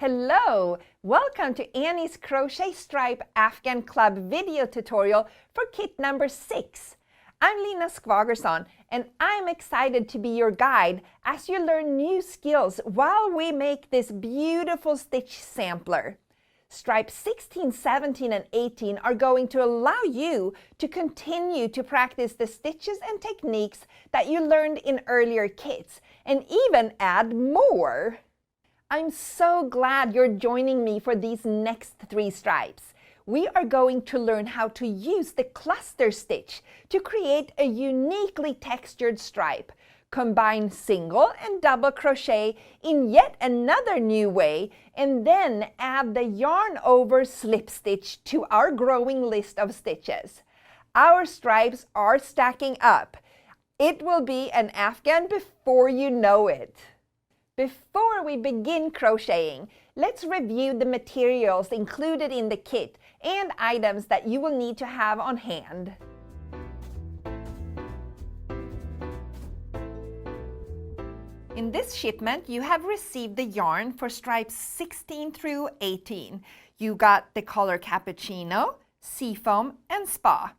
Hello! Welcome to Annie's Crochet Stripe Afghan Club video tutorial for kit number 6. I'm Lina Skvagersson and I'm excited to be your guide as you learn new skills while we make this beautiful stitch sampler. Stripes 16, 17 and 18 are going to allow you to continue to practice the stitches and techniques that you learned in earlier kits and even add more. I'm so glad you're joining me for these next 3 stripes. We are going to learn how to use the cluster stitch to create a uniquely textured stripe, combine single and double crochet in yet another new way, and then add the yarn over slip stitch to our growing list of stitches. Our stripes are stacking up. It will be an Afghan before you know it. Before we begin crocheting, let's review the materials included in the kit and items that you will need to have on hand. In this shipment, you have received the yarn for stripes 16 through 18. You got the color Cappuccino, Seafoam, and Spa.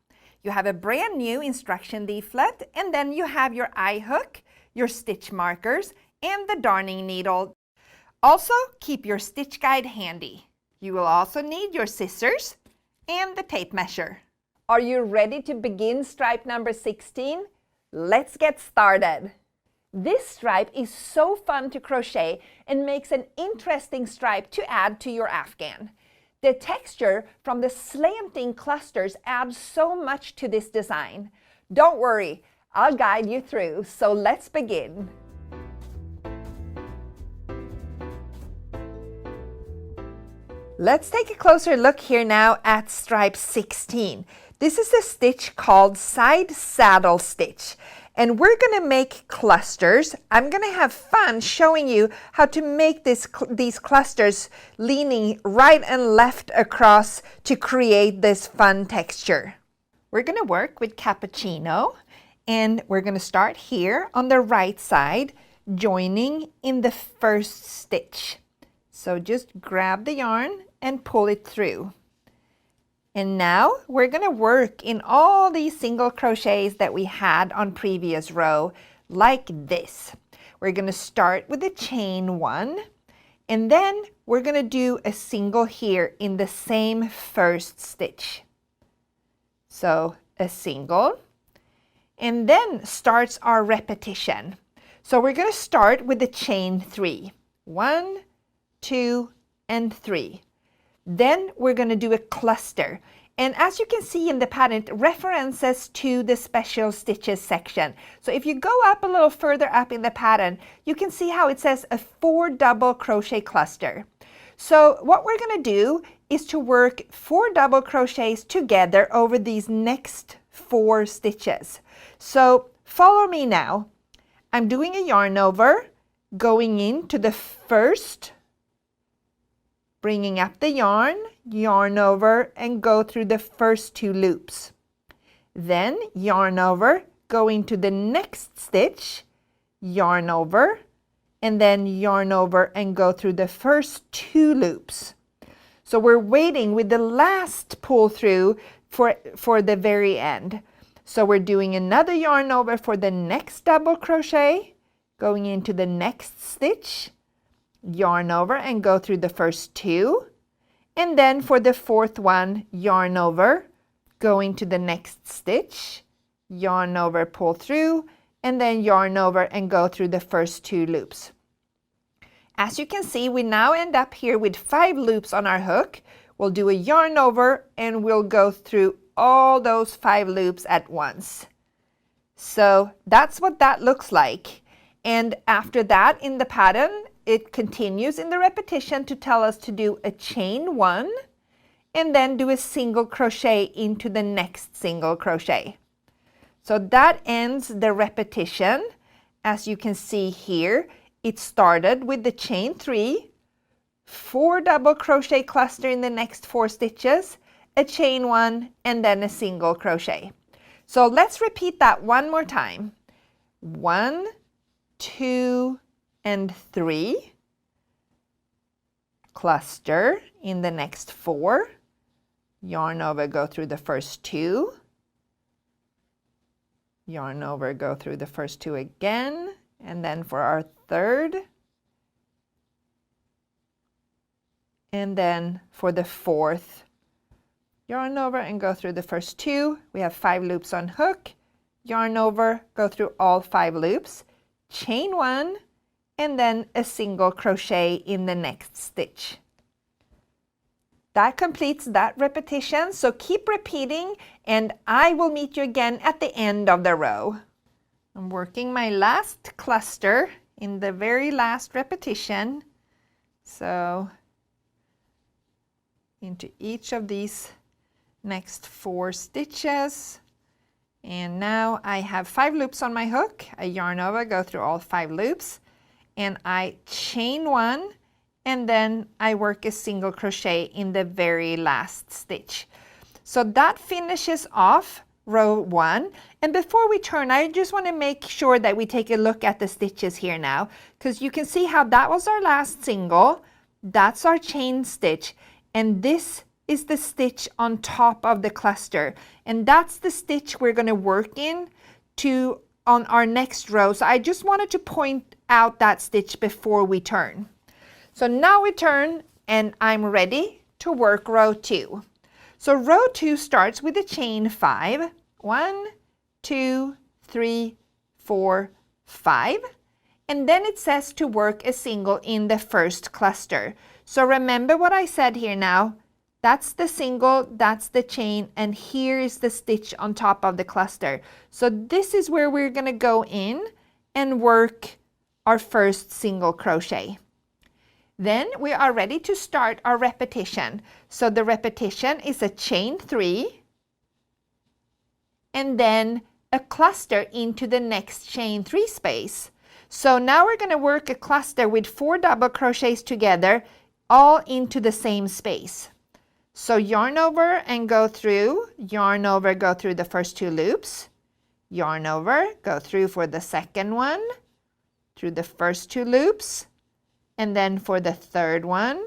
You have a brand new instruction leaflet, and then you have your eye hook, your stitch markers, and the darning needle. Also, keep your stitch guide handy. You will also need your scissors and the tape measure. Are you ready to begin stripe number 16? Let's get started. This stripe is so fun to crochet and makes an interesting stripe to add to your Afghan. The texture from the slanting clusters adds so much to this design. Don't worry, I'll guide you through, so let's begin. Let's take a closer look here now at stripe 16. This is a stitch called side saddle stitch. And we're going to make clusters. I'm going to have fun showing you how to make these clusters leaning right and left across to create this fun texture. We're going to work with Cappuccino, and we're going to start here on the right side, joining in the first stitch. So just grab the yarn and pull it through. And now we're going to work in all these single crochets that we had on previous row, like this. We're going to start with a chain 1, and then we're going to do a single here in the same first stitch. So a single, and then starts our repetition. So we're going to start with the chain 3. 1, 2, and 3. Then we're going to do a cluster. And as you can see in the pattern, it references to the special stitches section. So if you go up a little further up in the pattern, you can see how it says a 4 double crochet cluster. So what we're going to do is to work 4 double crochets together over these next 4 stitches. So follow me now. I'm doing a yarn over, going into the first, bringing up the yarn over, and go through the first 2 loops. Then yarn over, go into the next stitch, yarn over, and then yarn over and go through the first 2 loops. So we're waiting with the last pull through for the very end. So we're doing another yarn over for the next double crochet, going into the next stitch, yarn over and go through the first 2, and then for the 4th one, yarn over, go into the next stitch, yarn over, pull through, and then yarn over and go through the first 2 loops. As you can see, we now end up here with 5 loops on our hook. We'll do a yarn over and we'll go through all those 5 loops at once. So that's what that looks like. And after that in the pattern, it continues in the repetition to tell us to do a chain 1 and then do a single crochet into the next single crochet. So that ends the repetition. As you can see here, it started with the chain 3, 4 double crochet cluster in the next 4 stitches, a chain 1, and then a single crochet. So let's repeat that one more time. 1, 2, and 3. cluster in the next 4, yarn over, go through the first 2, yarn over, go through the first 2 again, and then for our third, and then for the fourth, yarn over and go through the first 2. We have 5 loops on hook, yarn over, go through all 5 loops, chain 1, and then a single crochet in the next stitch. That completes that repetition, so keep repeating and I will meet you again at the end of the row. I'm working my last cluster in the very last repetition. So into each of these next 4 stitches. And now I have 5 loops on my hook. I yarn over, go through all 5 loops, and I chain 1, and then I work a single crochet in the very last stitch. So that finishes off row 1. And before we turn, I just want to make sure that we take a look at the stitches here now, because you can see how that was our last single, that's our chain stitch, and this is the stitch on top of the cluster, and that's the stitch we're going to work in to on our next row. So I just wanted to point out that stitch before we turn. So now we turn and I'm ready to work row 2. So row 2 starts with a chain 5. 1, 2, 3, 4, 5. And then it says to work a single in the first cluster. So remember what I said here now. That's the single, that's the chain, and here is the stitch on top of the cluster. So this is where we're going to go in and work our first single crochet. Then we are ready to start our repetition. So the repetition is a chain 3 and then a cluster into the next chain 3 space. So now we're going to work a cluster with 4 double crochets together, all into the same space. So yarn over and go through, yarn over, go through the first 2 loops, yarn over, go through for the second one, through the first 2 loops, and then for the third one,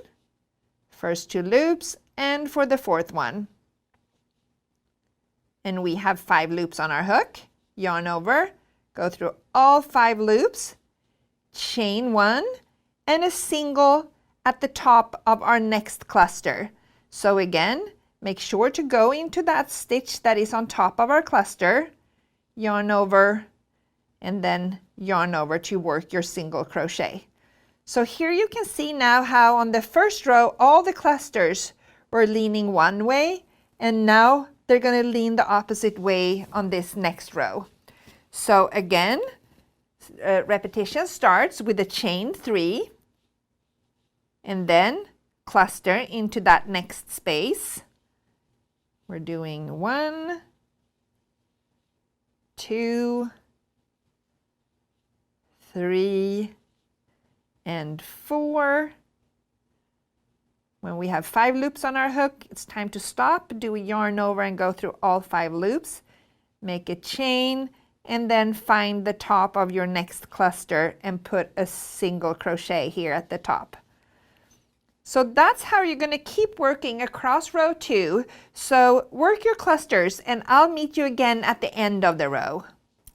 first 2 loops, and for the fourth one. And we have 5 loops on our hook, yarn over, go through all 5 loops, chain 1, and a single at the top of our next cluster. So again, make sure to go into that stitch that is on top of our cluster, yarn over, and then yarn over to work your single crochet. So here you can see now how on the first row all the clusters were leaning one way, and now they're going to lean the opposite way on this next row. So again, repetition starts with a chain 3 and then cluster into that next space. We're doing 1, 2, 3, and 4. When we have 5 loops on our hook, it's time to stop, do a yarn over and go through all 5 loops, make a chain, and then find the top of your next cluster and put a single crochet here at the top. So that's how you're going to keep working across row 2. So work your clusters and I'll meet you again at the end of the row.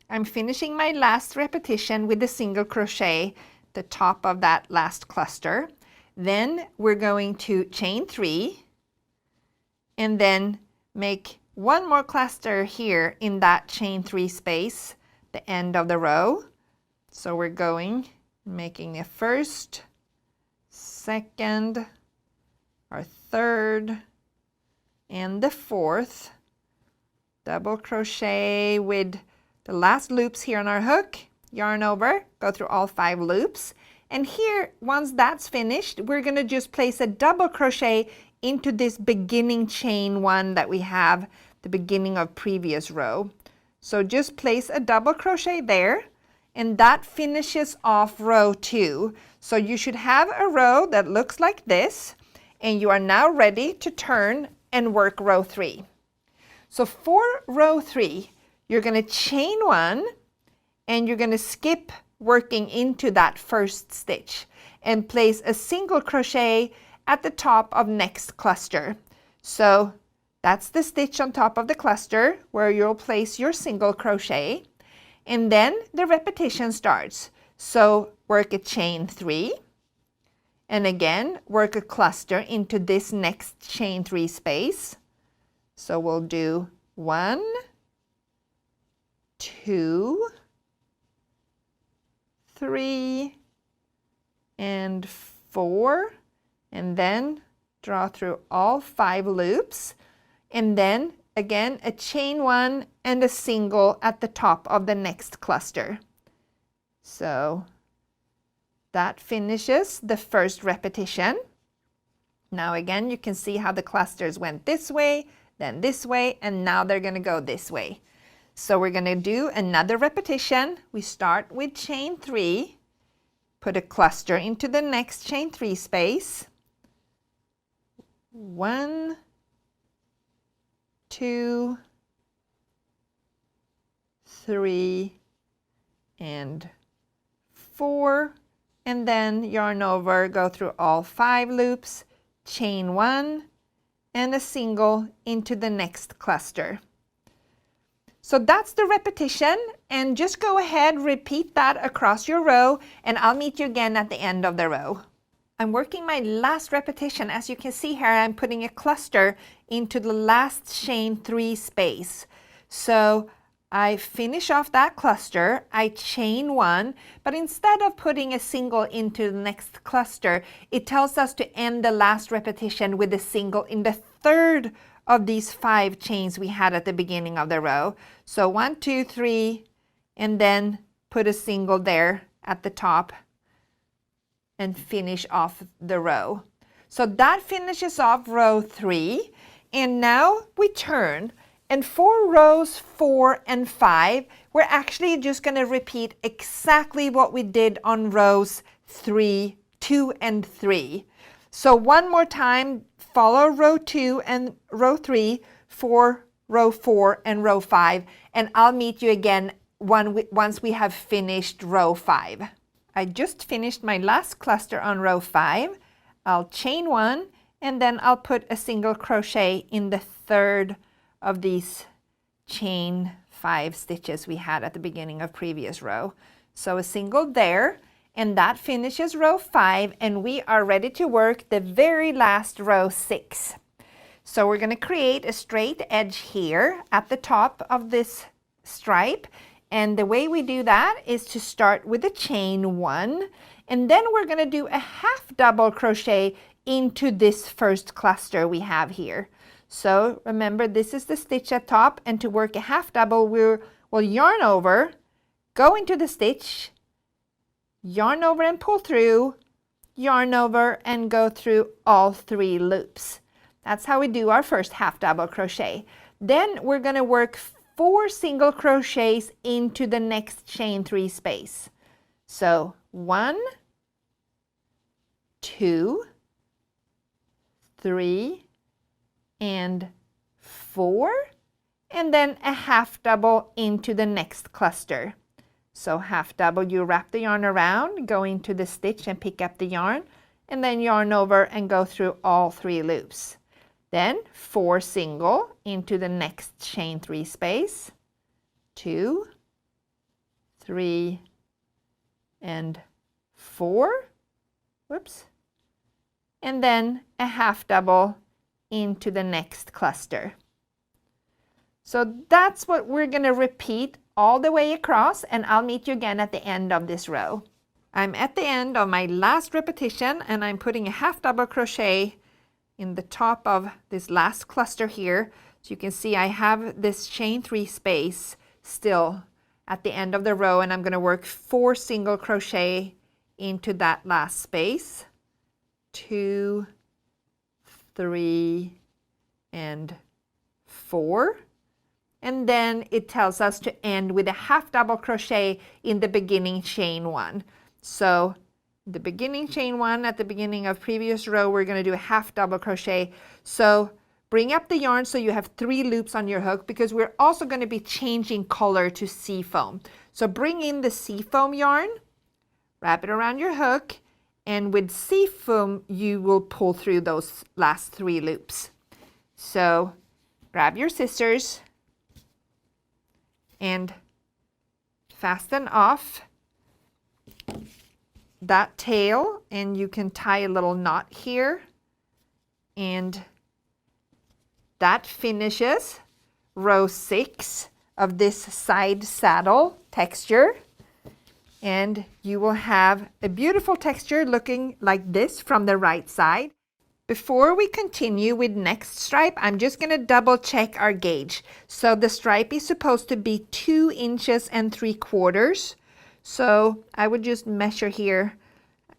I'm finishing my last repetition with a single crochet at the top of that last cluster. Then we're going to chain 3 and then make one more cluster here in that chain 3 space, the end of the row. So we're going, making a first, second, our third, and the fourth. Double crochet with the last loops here on our hook, yarn over, go through all 5 loops. And here, once that's finished, we're going to just place a double crochet into this beginning chain 1 that we have, the beginning of previous row. So just place a double crochet there, and that finishes off row 2. So you should have a row that looks like this, and you are now ready to turn and work row 3. So for row 3, you're going to chain 1, and you're going to skip working into that first stitch and place a single crochet at the top of next cluster. So that's the stitch on top of the cluster where you'll place your single crochet, and then the repetition starts. So work a chain 3, and again work a cluster into this next chain 3 space. So we'll do 1, 2, 3, and 4, and then draw through all 5 loops, and then again a chain 1 and a single at the top of the next cluster. So that finishes the first repetition. Now again, you can see how the clusters went this way, then this way, and now they're going to go this way. So we're going to do another repetition. We start with chain 3, put a cluster into the next chain 3 space. 1, 2, 3, and 4, and then yarn over, go through all 5 loops, chain 1, and a single into the next cluster. So that's the repetition, and just go ahead, repeat that across your row, and I'll meet you again at the end of the row. I'm working my last repetition. As you can see here, I'm putting a cluster into the last chain 3 space. So I finish off that cluster, I chain 1, but instead of putting a single into the next cluster, it tells us to end the last repetition with a single in the third of these 5 chains we had at the beginning of the row. So 1, 2, 3, and then put a single there at the top and finish off the row. So that finishes off row 3, and now we turn, and for rows 4 and 5, we're actually just going to repeat exactly what we did on rows 2 and 3. So one more time, follow row 2 and row 3 for row 4 and row 5, and I'll meet you again once we have finished row 5. I just finished my last cluster on row 5. I'll chain 1, and then I'll put a single crochet in the third of these chain 5 stitches we had at the beginning of previous row. So a single there, and that finishes row 5, and we are ready to work the very last row 6. So we're going to create a straight edge here at the top of this stripe, and the way we do that is to start with a chain 1, and then we're going to do a half double crochet into this first cluster we have here. So remember, this is the stitch at top, and to work a half double we'll yarn over, go into the stitch, yarn over and pull through, yarn over and go through all 3 loops. That's how we do our first half double crochet. Then we're going to work 4 single crochets into the next chain 3 space. So 1, 2, 3, and 4, and then a half double into the next cluster. So half double, you wrap the yarn around, go into the stitch and pick up the yarn, and then yarn over and go through all 3 loops. Then 4 single into the next chain 3 space, 2, 3, and 4, whoops, and then a half double into the next cluster. So that's what we're going to repeat all the way across, and I'll meet you again at the end of this row. I'm at the end of my last repetition, and I'm putting a half double crochet in the top of this last cluster here. So you can see I have this chain 3 space still at the end of the row, and I'm going to work 4 single crochet into that last space, 2, 3, and 4. And then it tells us to end with a half double crochet in the beginning chain 1. So the beginning chain 1 at the beginning of previous row, we're going to do a half double crochet. So bring up the yarn so you have 3 loops on your hook, because we're also going to be changing color to seafoam. So bring in the seafoam yarn, wrap it around your hook, and with Seafoam you will pull through those last 3 loops. So grab your scissors and fasten off that tail, and you can tie a little knot here, and that finishes row 6 of this side saddle texture, and you will have a beautiful texture looking like this from the right side. Before we continue with next stripe, I'm just going to double check our gauge. So the stripe is supposed to be 2 inches and 3/4. So I would just measure here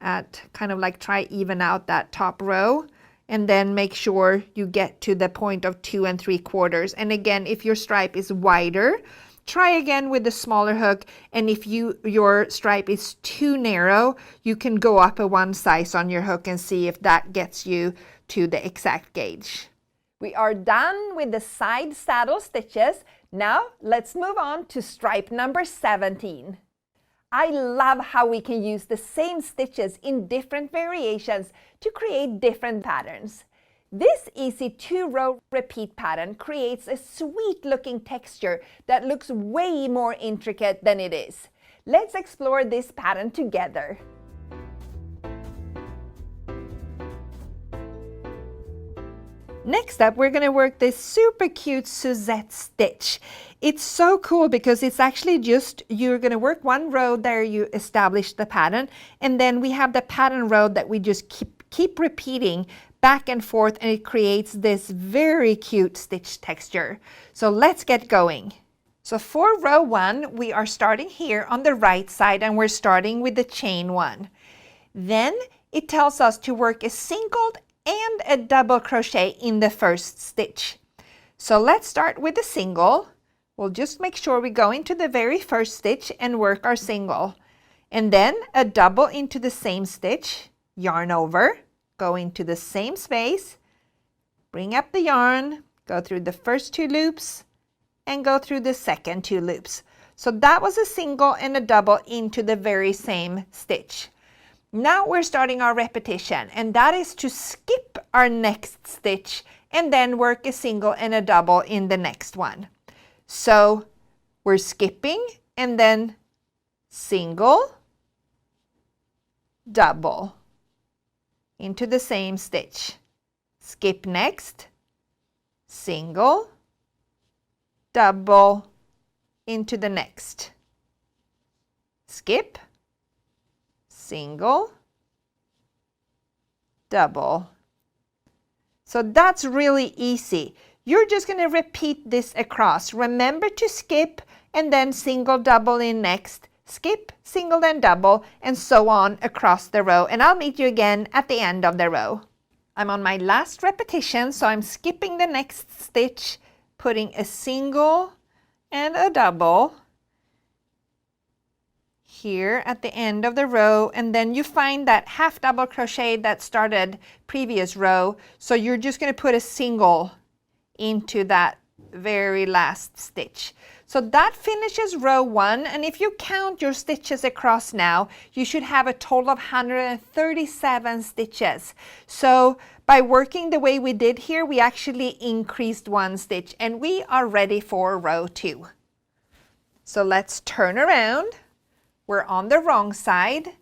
at kind of like try even out that top row, and then make sure you get to the point of 2 3/4. And again, if your stripe is wider, try again with the smaller hook, and if your stripe is too narrow, you can go up a 1 size on your hook and see if that gets you to the exact gauge. We are done with the side saddle stitches. Now let's move on to stripe number 17. I love how we can use the same stitches in different variations to create different patterns. This easy 2-row repeat pattern creates a sweet looking texture that looks way more intricate than it is. Let's explore this pattern together. Next up, we're going to work this super cute Suzette stitch. It's so cool because it's actually just, you're going to work 1 row there, you establish the pattern, and then we have the pattern row that we just keep repeating back and forth, and it creates this very cute stitch texture. So let's get going. So for row 1, we are starting here on the right side, and we're starting with the chain 1. Then it tells us to work a single and a double crochet in the first stitch. So let's start with the single. We'll just make sure we go into the very first stitch and work our single. And then a double into the same stitch, yarn over, go into the same space, bring up the yarn, go through the first 2 loops, and go through the second 2 loops. So that was a single and a double into the very same stitch. Now we're starting our repetition, and that is to skip our next stitch and then work a single and a double in the next one. So we're skipping and then single, double into the same stitch. Skip next, single, double into the next. Skip, single, double. So that's really easy. You're just going to repeat this across. Remember to skip and then single, double in next. Skip, single, then double, and so on across the row. And I'll meet you again at the end of the row. I'm on my last repetition, so I'm skipping the next stitch, putting a single and a double here at the end of the row, and then you find that half double crochet that started previous row, so you're just going to put a single into that very last stitch. So that finishes row 1, and if you count your stitches across now, you should have a total of 137 stitches. So by working the way we did here, we actually increased 1 stitch, and we are ready for row 2. So let's turn around. We're on the wrong side,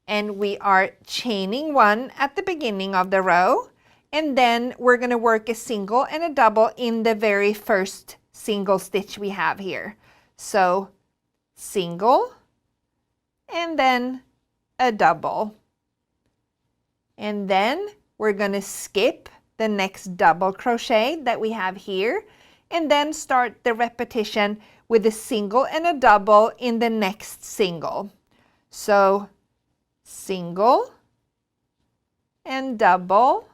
and we are chaining 1 at the beginning of the row, and then we're going to work a single and a double in the very first single stitch we have here. So single and then a double, and then we're going to skip the next double crochet that we have here, and then start the repetition with a single and a double in the next single. So single and double,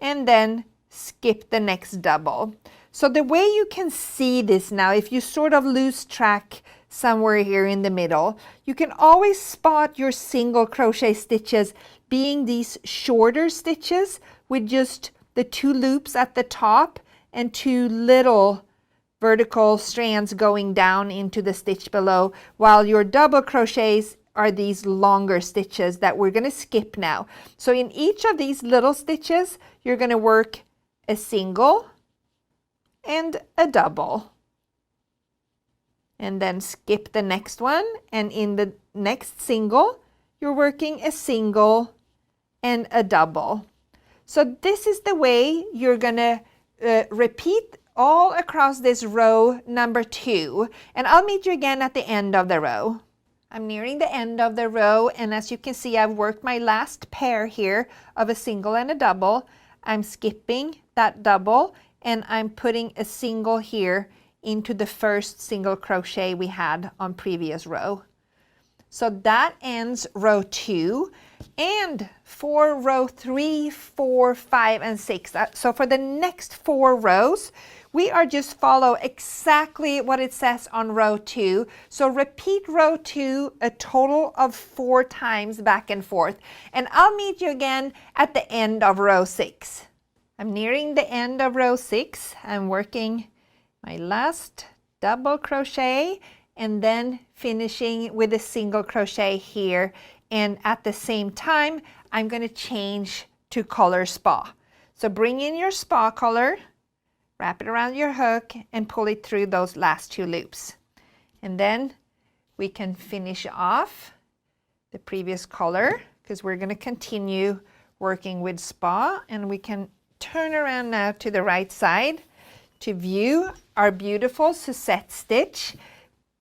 and then skip the next double. So the way you can see this now, if you sort of lose track somewhere here in the middle, you can always spot your single crochet stitches being these shorter stitches with just the 2 loops at the top and 2 little vertical strands going down into the stitch below, while your double crochets are these longer stitches that we're going to skip now. So in each of these little stitches, you're going to work a single and a double. And then skip the next one, and in the next single, you're working a single and a double. So this is the way you're going to repeat all across this row number 2, and I'll meet you again at the end of the row. I'm nearing the end of the row, and as you can see, I've worked my last pair here of a single and a double. I'm skipping that double, and I'm putting a single here into the first single crochet we had on previous row. So that ends row 2, and for row 3, 4, 5, and 6. So for the next 4 rows, we are just follow exactly what it says on row 2. So repeat row 2 a total of 4 times back and forth. And I'll meet you again at the end of row 6. I'm nearing the end of row 6. I'm working my last double crochet and then finishing with a single crochet here. And at the same time, I'm going to change to color spa. So bring in your spa color, wrap it around your hook, and pull it through those last 2 loops. And then we can finish off the previous color because we're going to continue working with spa, and we can turn around now to the right side to view our beautiful Suzette stitch.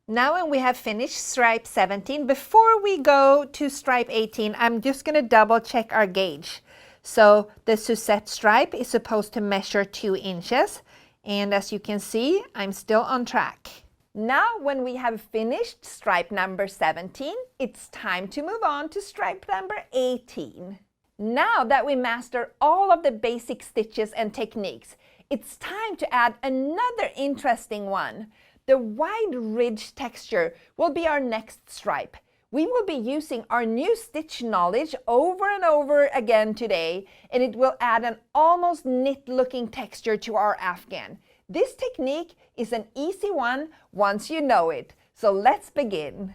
Now when we have finished stripe 17, before we go to stripe 18, I'm just going to double check our gauge. So the Suzette stripe is supposed to measure 2 inches, and as you can see, I'm still on track. Now when we have finished stripe number 17, it's time to move on to stripe number 18. Now that we master all of the basic stitches and techniques, it's time to add another interesting one. The wide ridge texture will be our next stripe. We will be using our new stitch knowledge over and over again today, and it will add an almost knit-looking texture to our Afghan. This technique is an easy one once you know it. So let's begin.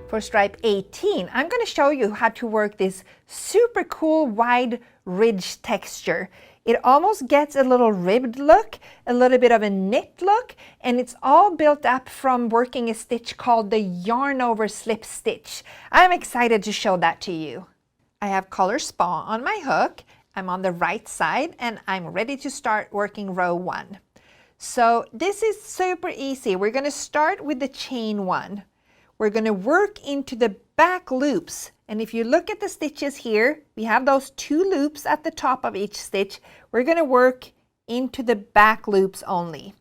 For stripe 18, I'm going to show you how to work this super cool wide ridge texture. It almost gets a little ribbed look, a little bit of a knit look, and it's all built up from working a stitch called the yarn over slip stitch. I'm excited to show that to you. I have color spa on my hook. I'm on the right side, and I'm ready to start working row 1. So this is super easy. We're going to start with the chain 1. We're going to work into the back loops, and if you look at the stitches here, we have those 2 loops at the top of each stitch. We're going to work into the back loops only,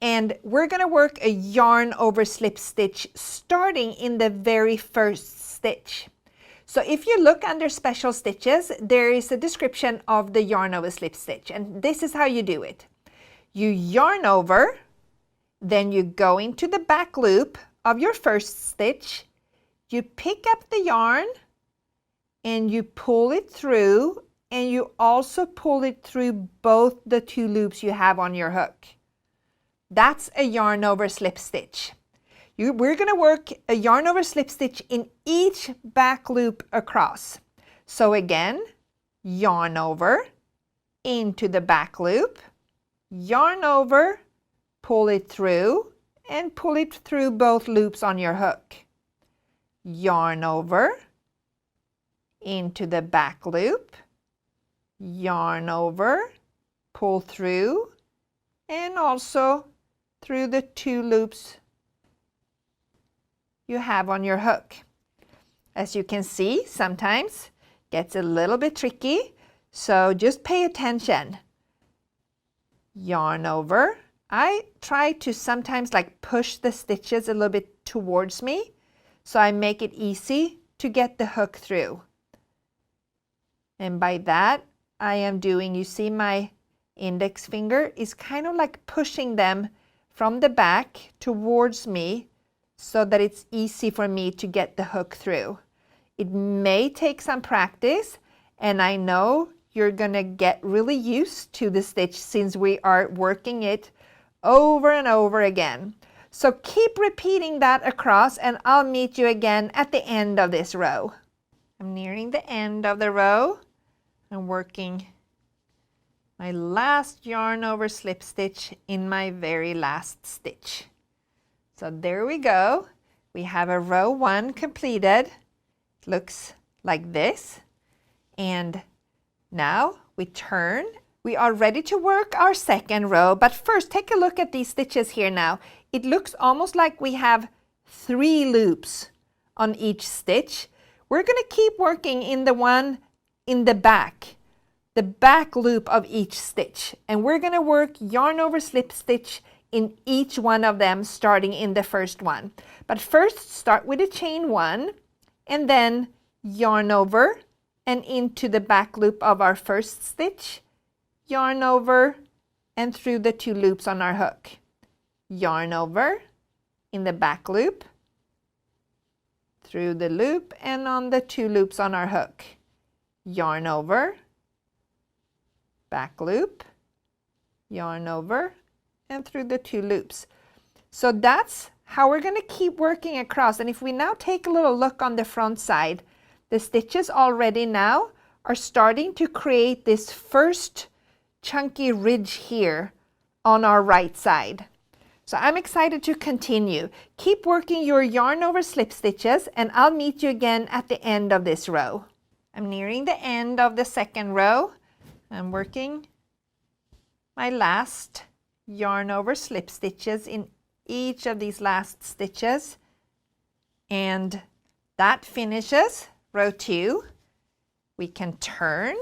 and we're going to work a yarn over slip stitch starting in the very first stitch. So if you look under special stitches, there is a description of the yarn over slip stitch, and this is how you do it. You yarn over, then you go into the back loop of your first stitch, you pick up the yarn and you pull it through, and you also pull it through both the 2 loops you have on your hook. That's a yarn over slip stitch. We're going to work a yarn over slip stitch in each back loop across. So again, yarn over into the back loop, yarn over, pull it through, and pull it through both loops on your hook. Yarn over into the back loop, yarn over, pull through, and also through the 2 loops you have on your hook. As you can see, sometimes it gets a little bit tricky, so just pay attention. Yarn over. I try to sometimes push the stitches a little bit towards me, so I make it easy to get the hook through. And by that, I am doing, you see my index finger is kind of like pushing them from the back towards me so that it's easy for me to get the hook through. It may take some practice, and I know you're gonna get really used to the stitch since we are working it over and over again. So keep repeating that across, and I'll meet you again at the end of this row. I'm nearing the end of the row. I'm working my last yarn over slip stitch in my very last stitch. So there we go. We have a row 1 completed. It looks like this. And now we turn. We are ready to work our second row, but first take a look at these stitches here now. It looks almost like we have 3 loops on each stitch. We're going to keep working in the one in the back loop of each stitch. And we're going to work yarn over slip stitch in each one of them, starting in the first one. But first, start with a chain 1, and then yarn over and into the back loop of our first stitch, yarn over and through the 2 loops on our hook. Yarn over in the back loop, through the loop and on the 2 loops on our hook. Yarn over, back loop, yarn over, and through the 2 loops. So that's how we're going to keep working across. And if we now take a little look on the front side, the stitches already now are starting to create this first chunky ridge here on our right side. So I'm excited to continue. Keep working your yarn over slip stitches, and I'll meet you again at the end of this row. I'm nearing the end of the second row. I'm working my last yarn over slip stitches in each of these last stitches, and that finishes row 2. We can turn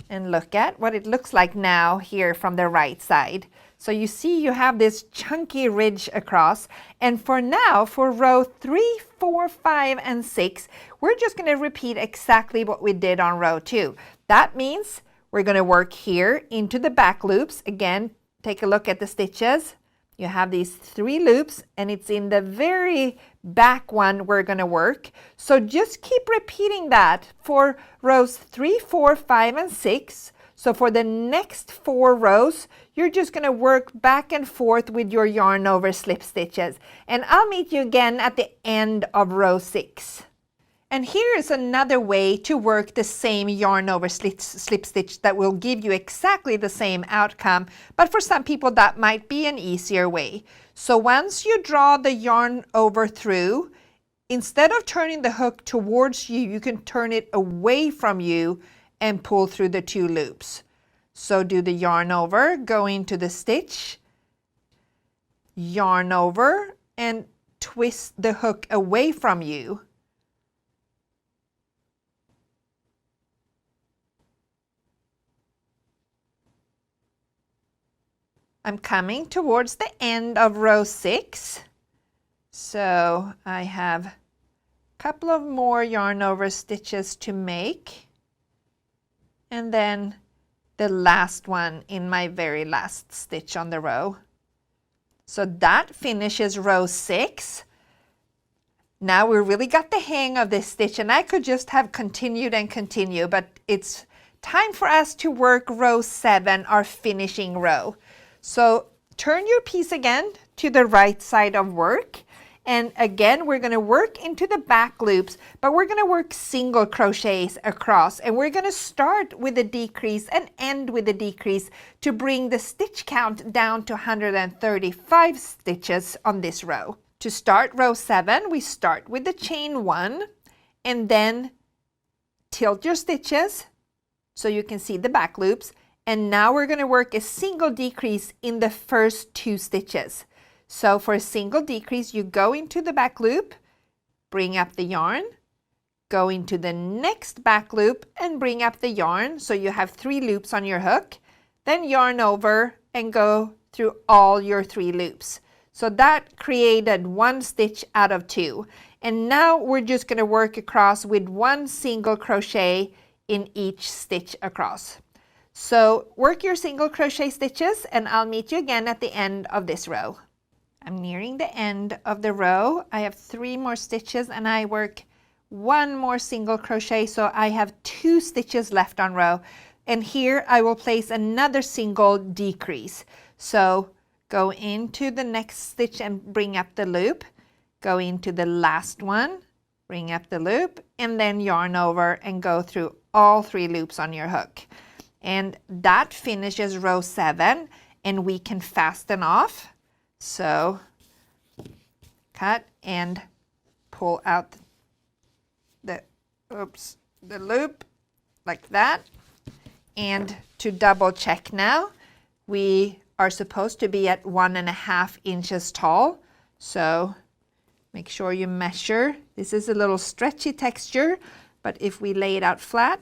and look at what it looks like now here from the right side. So you see you have this chunky ridge across, and for now, for row 3, 4, 5, and 6, we're just going to repeat exactly what we did on row 2. That means we're going to work here into the back loops. Again, take a look at the stitches. You have these 3 loops, and it's in the very back one we're going to work. So just keep repeating that for rows 3, 4, 5, and 6. So for the next 4 rows, you're just going to work back and forth with your yarn over slip stitches. And I'll meet you again at the end of row 6. And here is another way to work the same yarn over slip stitch that will give you exactly the same outcome, but for some people that might be an easier way. So once you draw the yarn over through, instead of turning the hook towards you, you can turn it away from you and pull through the 2 loops. So do the yarn over, go into the stitch, yarn over, and twist the hook away from you. I'm coming towards the end of row 6. So I have a couple of more yarn over stitches to make. And then the last one in my very last stitch on the row. So that finishes row 6. Now we really got the hang of this stitch, and I could just have continued and continue, but it's time for us to work row 7, our finishing row. So turn your piece again to the right side of work. And again, we're going to work into the back loops, but we're going to work single crochets across. And we're going to start with a decrease and end with a decrease to bring the stitch count down to 135 stitches on this row. To start row 7, we start with the chain 1 and then tilt your stitches so you can see the back loops. And now we're going to work a single decrease in the first 2 stitches. So for a single decrease, you go into the back loop, bring up the yarn, go into the next back loop and bring up the yarn. So you have 3 loops on your hook, then yarn over and go through all your 3 loops. So that created 1 stitch out of 2. And now we're just going to work across with 1 single crochet in each stitch across. So work your single crochet stitches, and I'll meet you again at the end of this row. I'm nearing the end of the row. I have 3 more stitches and I work 1 more single crochet, so I have 2 stitches left on row. And here I will place another single decrease. So go into the next stitch and bring up the loop, go into the last one, bring up the loop, and then yarn over and go through all 3 loops on your hook. And that finishes row 7, and we can fasten off. So cut and pull out the loop like that. And to double check now, we are supposed to be at 1.5 inches tall. So make sure you measure. This is a little stretchy texture, but if we lay it out flat,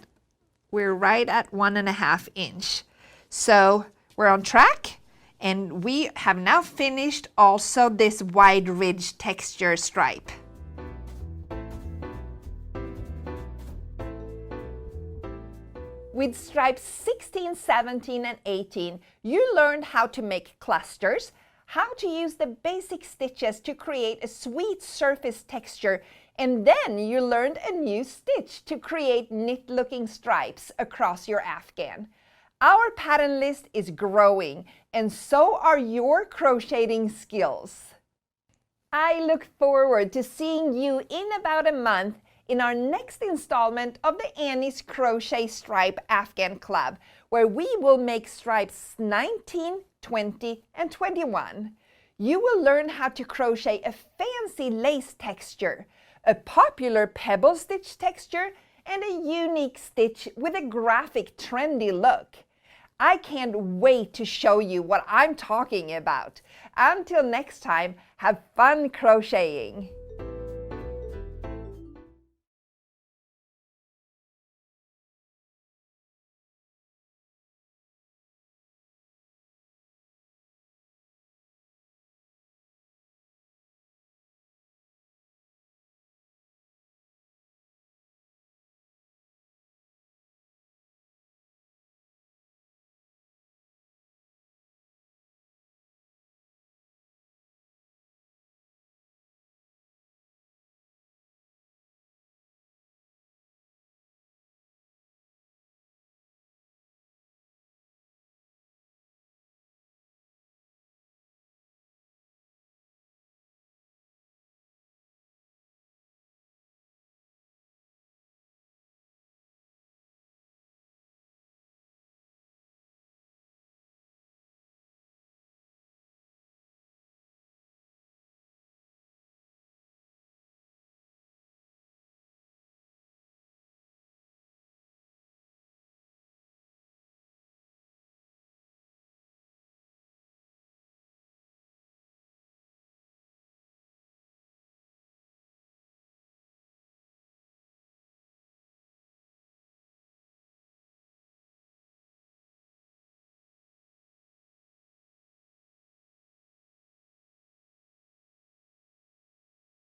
we're right at 1.5 inch. So we're on track, and we have now finished also this wide ridge texture stripe. With stripes 16, 17, and 18, you learned how to make clusters, how to use the basic stitches to create a sweet surface texture, and then you learned a new stitch to create knit-looking stripes across your afghan. Our pattern list is growing, and so are your crocheting skills. I look forward to seeing you in about a month in our next installment of the Annie's Crochet Stripe Afghan Club, where we will make stripes 19, 20, and 21. You will learn how to crochet a fancy lace texture, a popular pebble stitch texture, and a unique stitch with a graphic, trendy look. I can't wait to show you what I'm talking about. Until next time, have fun crocheting!